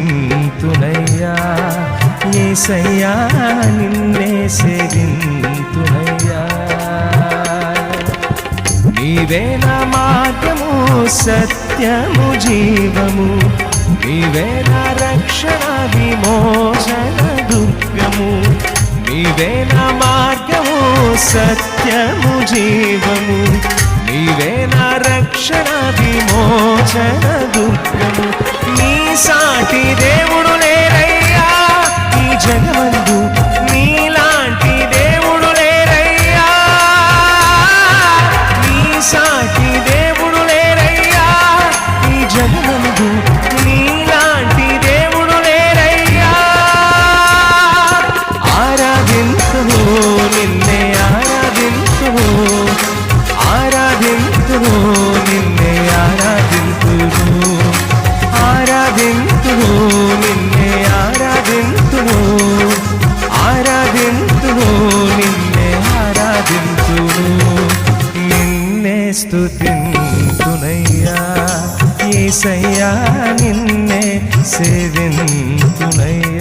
స్తుతింతునయ్యా యేసయ్యా నిన్నే సేవింతునయ్యా నీవే నా మార్గము సత్యము జీవము నీవే నా రక్షణ విమోచన దుర్గము నీవే నా మార్గము సత్యము జీవము నీవే నా రక్షణ విమోచన దుర్గము నీ సాటి దేవుడు లేరయ్యా ఈ జగమందు నీలాంటి దేవుడు లేరయ్యా నీ సాటి దేవుడు లేరయ్యా ఈ జగమందు నీలాంటి దేవుడు లేరయ్యా ఆరాధింతును నిన్నే ఆరాధింతును ఆరాధింతును నిన్నే ఆరాధింతును ఆరాధింతును నిన్నే ఆరాధింతును ఆరాధింతును నిన్నే ఆరాధింతును నిన్నే స్తుతింతునయ్యా యేసయ్యా నిన్నే సేవింతునయ్యా